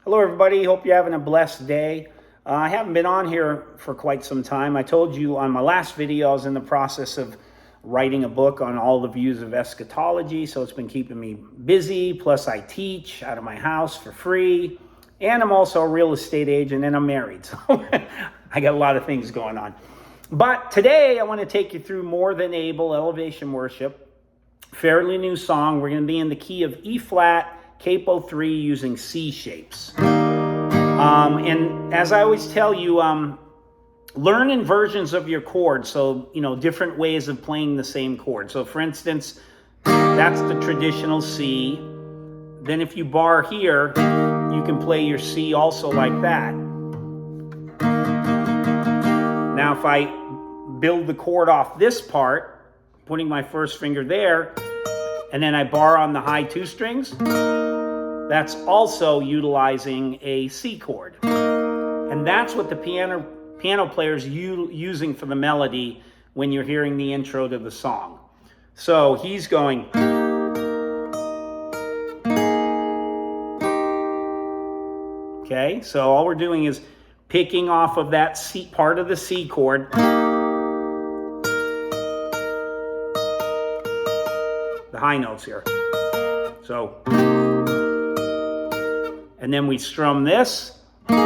Hello, everybody. Hope you're having a blessed day. I haven't been on here for quite some time. I told you on my last video I was in the process of writing a book on all the views of eschatology, so it's been keeping me busy. Plus, I teach out of my house for free, and I'm also a real estate agent, and I'm married, so I got a lot of things going on. But today, I want to take you through More Than Able, Elevation Worship, fairly new song. We're going to be in the key of E flat, capo 3 using C shapes. And as I always tell you, learn inversions of your chords. So, different ways of playing the same chord. So for instance, that's the traditional C. Then if you bar here, you can play your C also like that. Now if I build the chord off this part, putting my first finger there, and then I bar on the high 2 strings, that's also utilizing a C chord. And that's what the piano player's using for the melody when you're hearing the intro to the song. So he's going. Okay, so all we're doing is picking off of that C part of the C chord. The high notes here. So, and then we strum this. So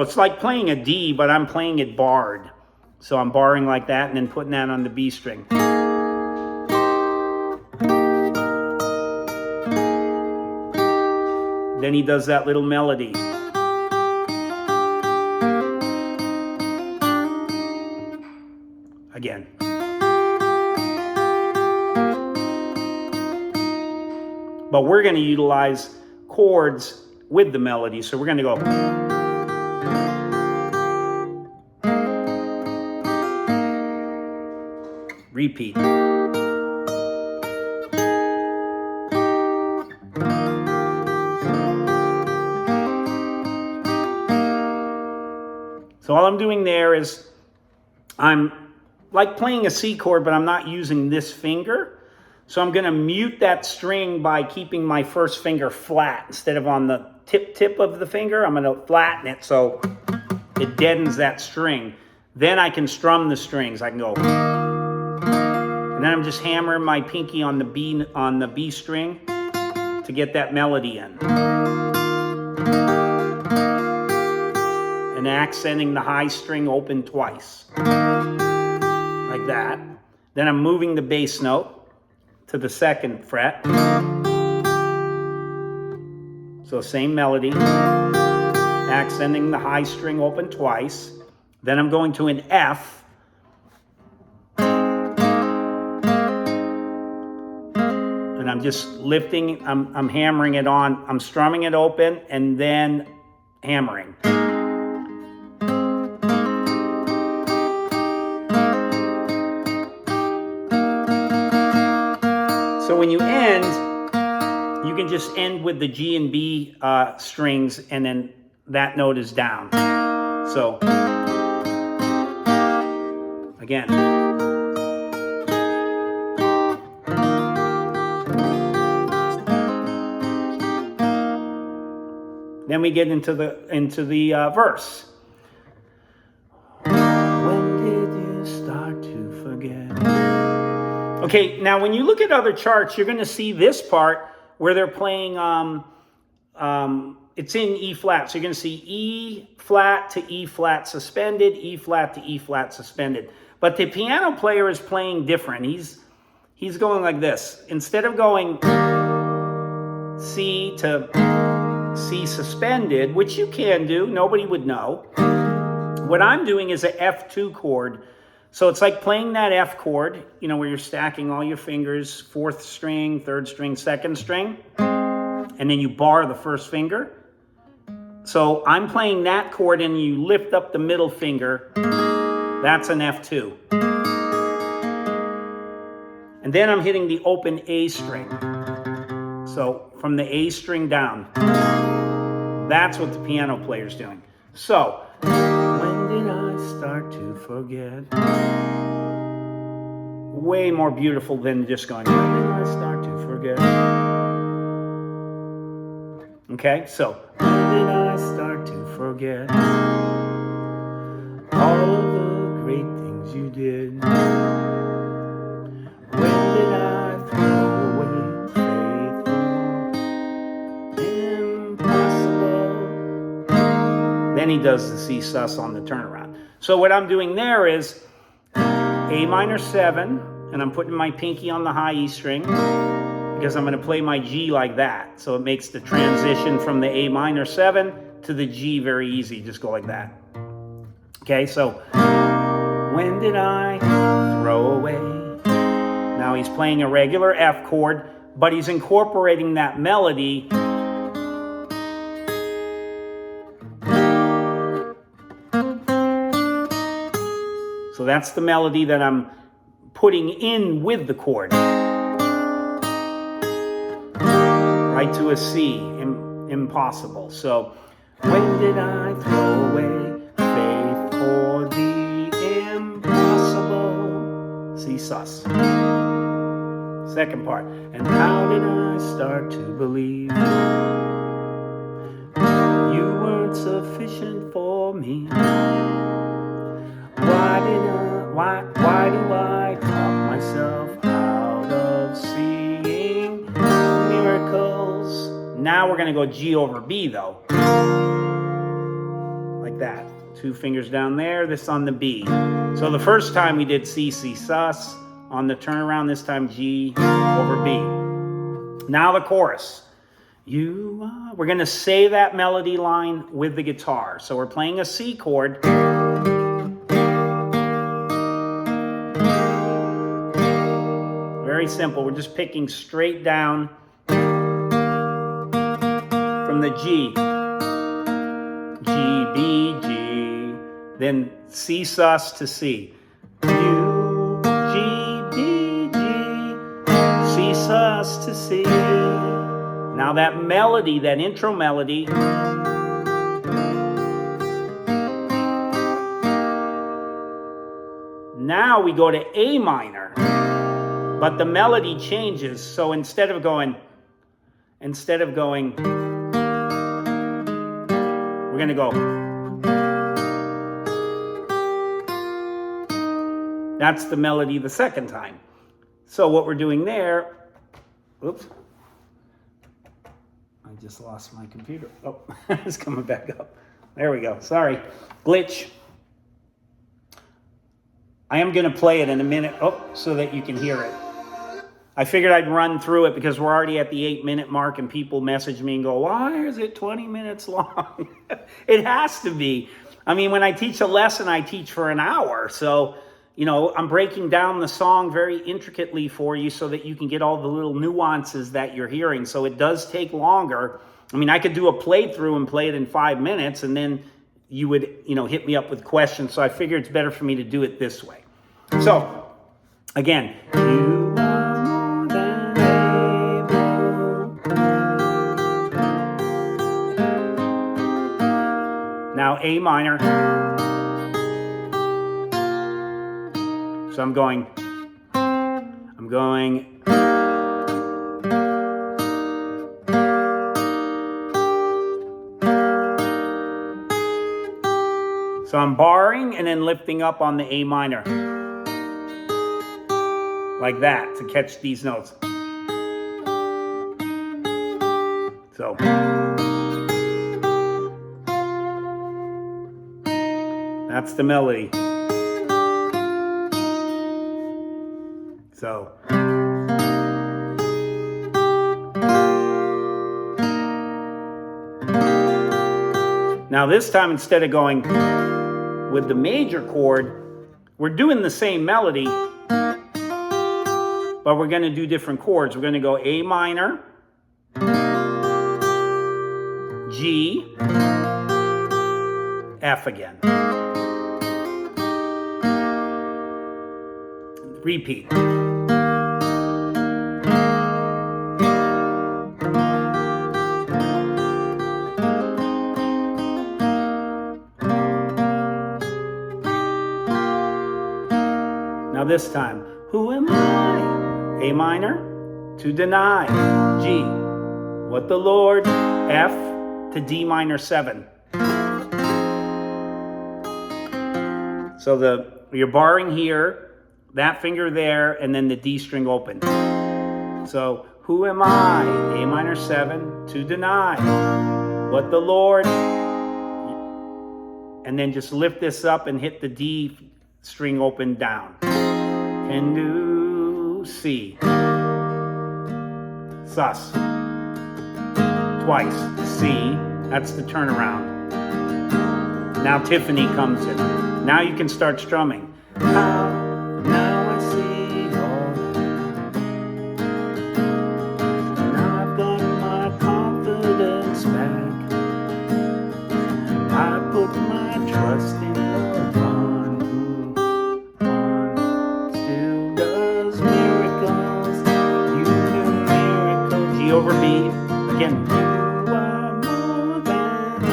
it's like playing a D, but I'm playing it barred. So I'm barring like that and then putting that on the B string. Then he does that little melody. Again. But we're going to utilize chords with the melody. So we're going to go. Repeat. So all I'm doing there is I'm like playing a C chord, but I'm not using this finger. So I'm going to mute that string by keeping my first finger flat instead of on the tip of the finger. I'm going to flatten it so it deadens that string. Then I can strum the strings. I can go. And then I'm just hammering my pinky on the B string to get that melody in. And accenting the high string open twice. Like that. Then I'm moving the bass note to the 2nd fret. So same melody. Accenting the high string open twice. Then I'm going to an F. And I'm just lifting, I'm hammering it on, I'm strumming it open and then hammering. So when you end, you can just end with the G and B strings and then that note is down. So, again. Then we get into the verse. When did you start to forget? Okay, now when you look at other charts, you're going to see this part where they're playing. It's in E flat, so you're going to see E flat to E flat suspended, E flat to E flat suspended. But the piano player is playing different. He's going like this. Instead of going C to C suspended, which you can do, nobody would know. What I'm doing is an F2 chord. So it's like playing that F chord, where you're stacking all your fingers, 4th string, 3rd string, 2nd string, and then you bar the first finger. So I'm playing that chord and you lift up the middle finger. That's an F2. And then I'm hitting the open A string. So from the A string down. That's what the piano player's doing. So, when did I start to forget? Way more beautiful than just going, when did I start to forget? Okay, so when did I start to forget all of the great things you did? When did I throw away faithful, impossible? Then he does the C sus on the turnaround. So what I'm doing there is A minor 7, and I'm putting my pinky on the high E string because I'm going to play my G like that. So it makes the transition from the A minor 7 to the G very easy. Just go like that. Okay, so when did I throw away? Now he's playing a regular F chord, but he's incorporating that melody. So that's the melody that I'm putting in with the chord. Right to a C, impossible. So, when did I throw away faith for the impossible? C sus. Second part. And how did I start to believe you weren't sufficient for me? Why do I talk myself out of seeing miracles? Now we're going to go G over B though. Like that. 2 fingers down there, this on the B. So the first time we did C, C sus. On the turnaround, this time G over B. Now the chorus. We're going to say that melody line with the guitar. So we're playing a C chord. Very simple. We're just picking straight down from the G. G, B, G. Then C sus to C. U, G, B, G. C sus to C. Now that melody, that intro melody, now we go to A minor. But the melody changes, so instead of going, we're going to go. That's the melody the second time. So what we're doing there, oops, I just lost my computer. Oh, it's coming back up. There we go. Sorry, glitch. I am going to play it in a minute, so that you can hear it. I figured I'd run through it because we're already at the 8-minute mark and people message me and go, why is it 20 minutes long? It has to be. I mean, when I teach a lesson, I teach for an hour. So, I'm breaking down the song very intricately for you so that you can get all the little nuances that you're hearing. So it does take longer. I mean, I could do a playthrough and play it in 5 minutes and then you would, hit me up with questions. So I figured it's better for me to do it this way. So, again, you are more than able. Now A minor. So I'm going. So I'm barring and then lifting up on the A minor. Like that, to catch these notes. So. That's the melody. So. Now this time, instead of going with the major chord, we're doing the same melody, but we're going to do different chords. We're going to go A minor, G, F again. Repeat. Now this time, who am I? A minor to deny. G. what the Lord, F to D minor 7. So you're barring here, that finger there, and then the D string open. So, who am I, A minor 7, to deny what the Lord, and then just lift this up and hit the D string open down. Can do, C. Sus. Twice, C. That's the turnaround. Now Tiffany comes in. Now you can start strumming. Now I see all. Now I've got my confidence back. I put my trust in the one who still does miracles. You do miracles. G over B. Again. You are more than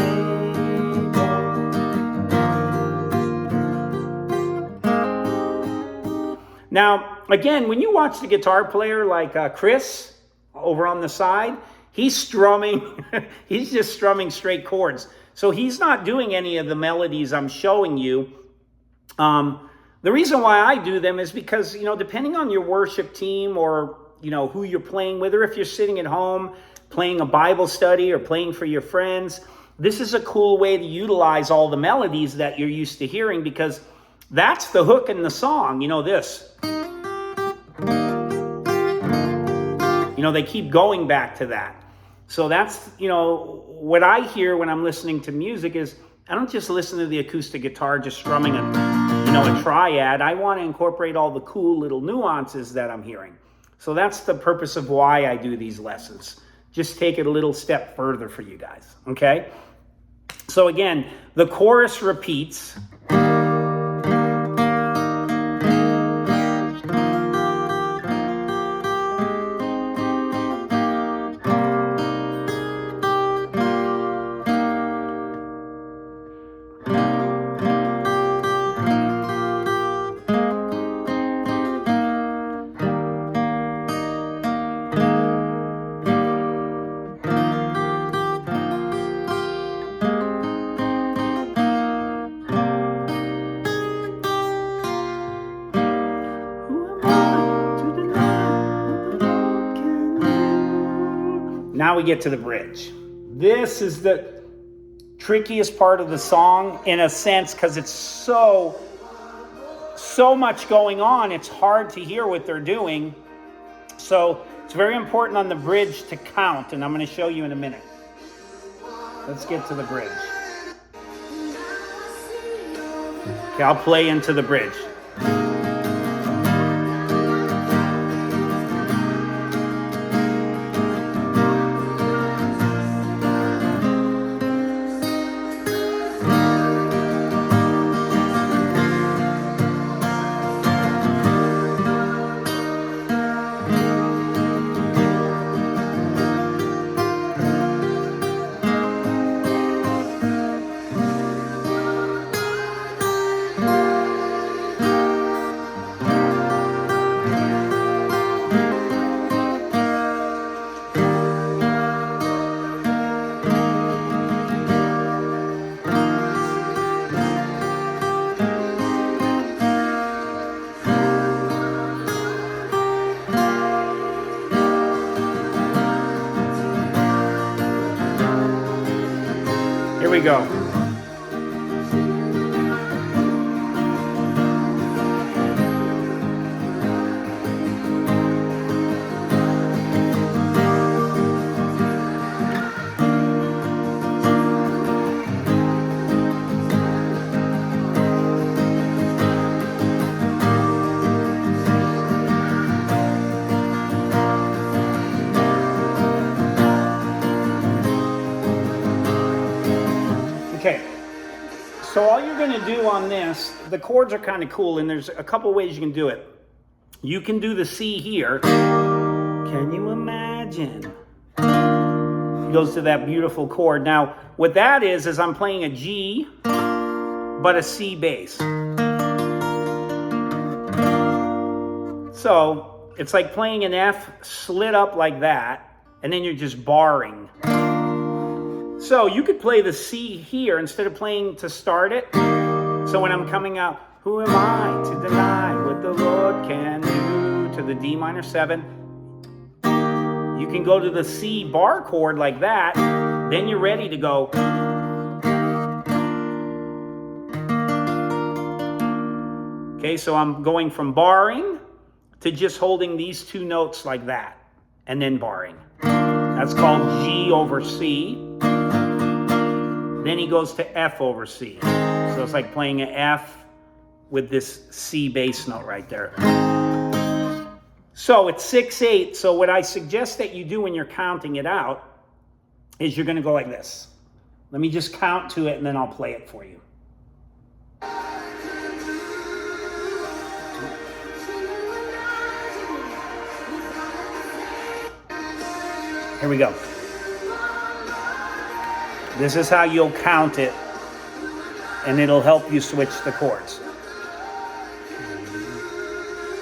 able. Now, again, when you watch the guitar player like Chris over on the side, he's strumming. He's just strumming straight chords. So he's not doing any of the melodies I'm showing you. The reason why I do them is because, depending on your worship team or, who you're playing with, or if you're sitting at home playing a Bible study or playing for your friends, this is a cool way to utilize all the melodies that you're used to hearing, because that's the hook in the song. This. They keep going back to that. So that's, what I hear when I'm listening to music is, I don't just listen to the acoustic guitar just strumming a triad. I want to incorporate all the cool little nuances that I'm hearing. So that's the purpose of why I do these lessons. Just take it a little step further for you guys, okay? So again, the chorus repeats. Now we get to the bridge. This is the trickiest part of the song in a sense, because it's so much going on. It's hard to hear what they're doing. So it's very important on the bridge to count, and I'm going to show you in a minute. Let's get to the bridge. Okay, I'll play into the bridge. Here we go. Okay, so all you're going to do on this, the chords are kind of cool, and there's a couple ways you can do it. You can do the C here. Can you imagine? It goes to that beautiful chord. Now, what that is I'm playing a G, but a C bass. So it's like playing an F slid up like that, and then you're just barring. So you could play the C here instead of playing to start it. So when I'm coming out, who am I to deny what the Lord can do, to the D minor 7, you can go to the C bar chord like that. Then you're ready to go. Okay, so I'm going from barring to just holding these two notes like that, and then barring. That's called G over C. Then he goes to F over C. So it's like playing an F with this C bass note right there. So it's 6/8. So what I suggest that you do when you're counting it out is you're going to go like this. Let me just count to it and then I'll play it for you. Here we go. This is how you'll count it, and it'll help you switch the chords.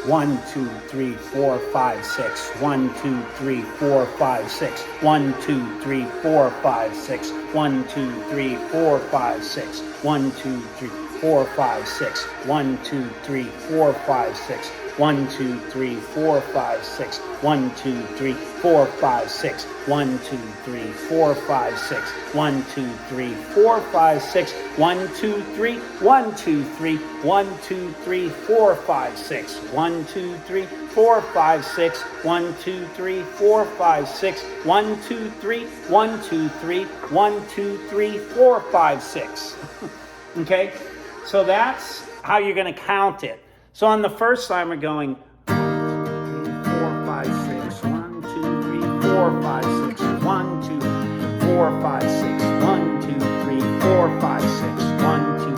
1, 2, 3, 4, 5, 6. 1, 2, 3, 4, 5, 6. 1, 2, 3, 4, 5, 6. 1, 2, 3, 4, 5, 6. 1, 2, 3, 4, 5, 6. 1, 2, 3, 4, 5, 6. 1, 2, 3, 4, 5, 6. 1, 2, 3, 4, 5, 6. 1, 2, 3, 4, 5, 6. 1, 2, 3, 4, 5, 6. 1, 2, 3, 1, 2, 3, 1, 2, 3, 4, 5, 6. 1, 2, 3, 4, 5, 6. 1, 2, 3, 4, 5, 6. 1, 2, 3, 1, 2, 3, 1, 2, 3, 4, 5, 6. Okay? So that's how you're going to count it. So on the first time we're going 1, 2, 3, 4, 5, 6. 1, 2, 3, 4, 5, 6. 1, 2, 4, 5, 6. 1, 2, 3, 4, 5, 6. 1, 2,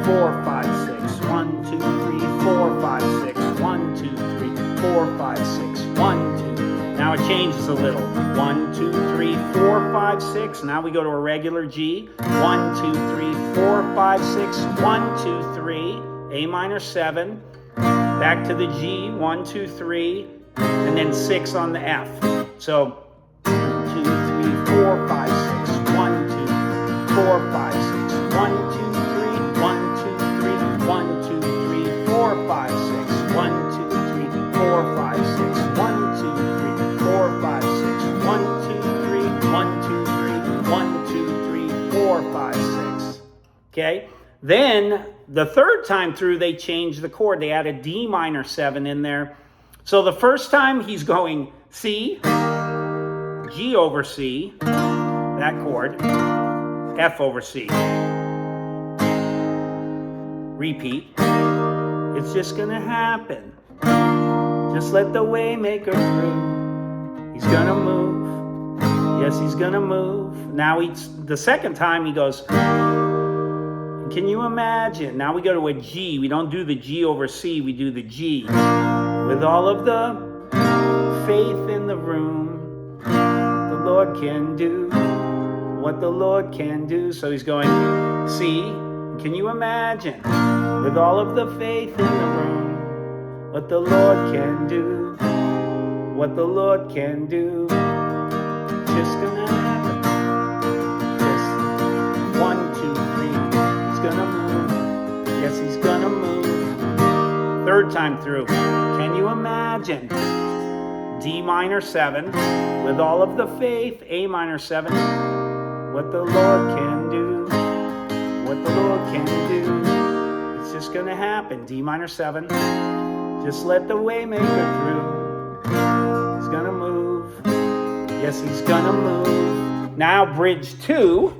4, 5, 6. 1, 2, 3, 4, 5, 6. 1, 2, 3, 4, 5, 6. 1, 2. Now it changes a little. 1, 2, 3, 4, 5, 6. Now we go to a regular G. 1, 2, 3, 4, 5, 6. 1, 2, 3. A minor 7, back to the G, 1, 2, 3, and then 6 on the F. So 1, 2, 3, 4, 5, 6, 1, 2, 4, 5, 6, 1, 2, 3, 1, 2, 3, 1, 2, 3, 4, 5, 6, 1, 2, 3, 4, 5, 6, 1, 2, 3, 4, 5, 6, 1, 2, 3, 1, 2, 3, 1, 2, 3, 4, 5, 6. Okay? Then the third time through, they changed the chord. They added D minor 7 in there. So the first time he's going C, G over C, that chord, F over C. Repeat. It's just going to happen. Just let the Waymaker through. He's going to move. Yes, he's going to move. Now the second time he goes, can you imagine? Now we go to a G. We don't do the G over C. We do the G. With all of the faith in the room, the Lord can do what the Lord can do. So he's going C. Can you imagine? With all of the faith in the room, what the Lord can do. What the Lord can do. It's just gonna happen. Just 1, 2, 3. Gonna move. Yes, he's gonna move. Third time through. Can you imagine? D minor 7 with all of the faith. A minor 7. What the Lord can do. What the Lord can do. It's just gonna happen. D minor 7. Just let the Waymaker through. He's gonna move. Yes, he's gonna move. Now bridge 2.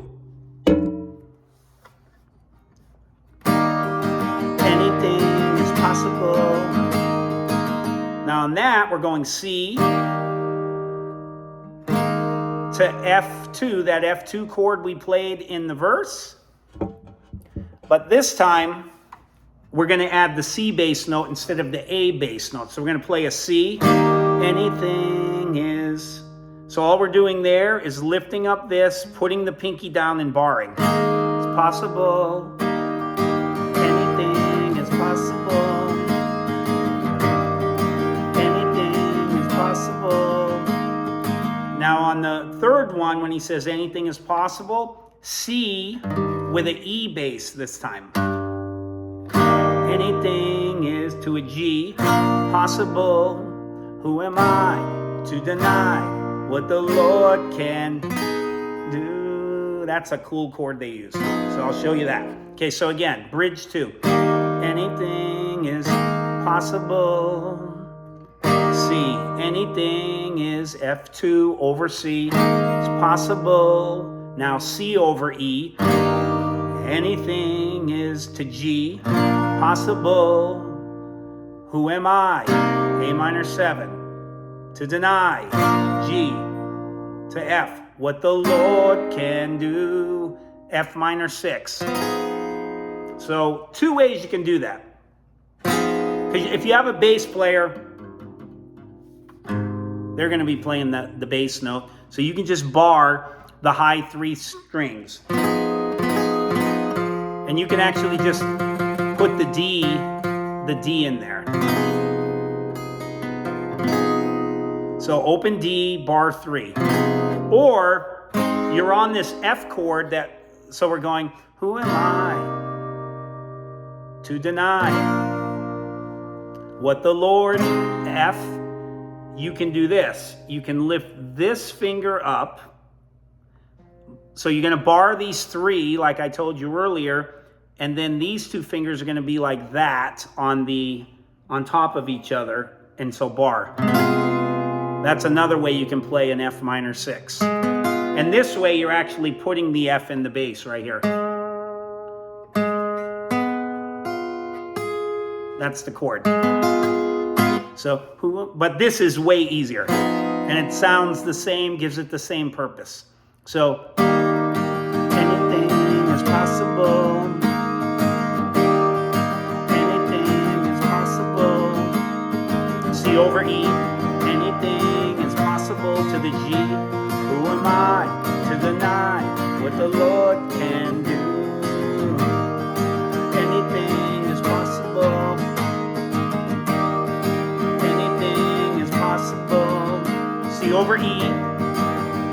Now on that, we're going C to F2, that F2 chord we played in the verse. But this time, we're going to add the C bass note instead of the A bass note. So we're going to play a C. Anything is. So all we're doing there is lifting up this, putting the pinky down and barring. It's possible. Anything is possible. Now on the third one, when he says anything is possible, C with an E bass this time. Anything is to a G possible. Who am I to deny what the Lord can do? That's a cool chord they use. So I'll show you that. Okay, so again, bridge 2. Anything is possible. C. Anything is F2 over C. It's possible. Now C over E. Anything is to G. Possible. Who am I? A minor 7. To deny. G. To F. What the Lord can do. F minor 6. So 2 ways you can do that. Because if you have a bass player, they're going to be playing the bass note. So you can just bar the high 3 strings. And you can actually just put the D in there. So open D, bar 3. Or you're on this F chord so we're going, who am I to deny what the Lord, F. You can do this. You can lift this finger up. So you're going to bar these 3, like I told you earlier, and then these 2 fingers are going to be like that on top of each other, and so bar. That's another way you can play an F minor 6. And this way you're actually putting the F in the bass right here. That's the chord. So, but this is way easier. And it sounds the same, gives it the same purpose. So, anything is possible. Anything is possible. C over E. Anything is possible to the G. Who am I to deny what the Lord can do? Anything is possible. C over E.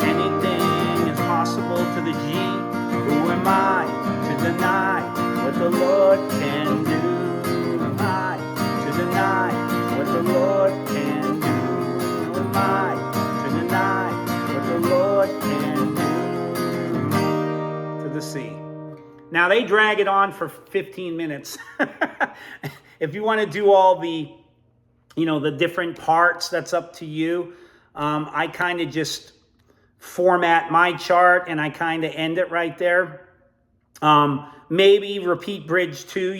Anything is possible to the G. Who am I to deny what the Lord can do? Who am I to deny what the Lord can do? Who am I to deny what the Lord can do? To the C. Now they drag it on for 15 minutes. If you want to do all the different parts, that's up to you. I kind of just format my chart and I kind of end it right there. Maybe repeat bridge 2,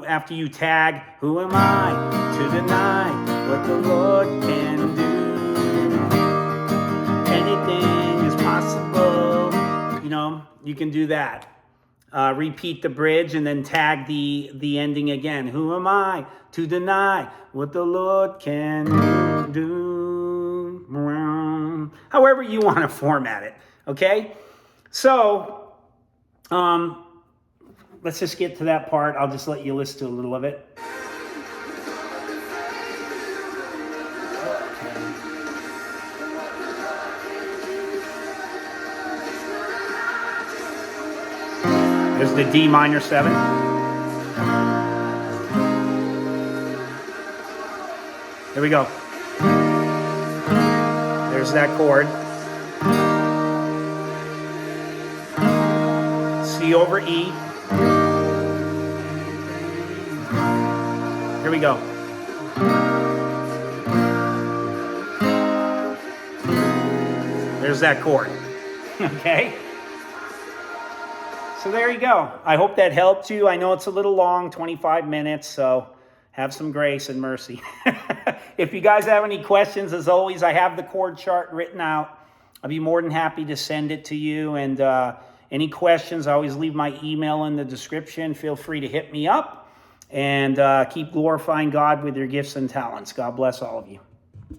after you tag, who am I to deny what the Lord can do? Anything is possible. You can do that. Repeat the bridge and then tag the ending again. Who am I to deny what the Lord can do? However you want to format it, okay? So, let's just get to that part. I'll just let you listen to a little of it. There's the D minor 7. Here we go. There's that chord. C over E. Here we go. There's that chord. Okay? So there you go. I hope that helped you. I know it's a little long, 25 minutes, so have some grace and mercy. If you guys have any questions, as always, I have the chord chart written out. I'll be more than happy to send it to you. And any questions, I always leave my email in the description. Feel free to hit me up. And keep glorifying God with your gifts and talents. God bless all of you.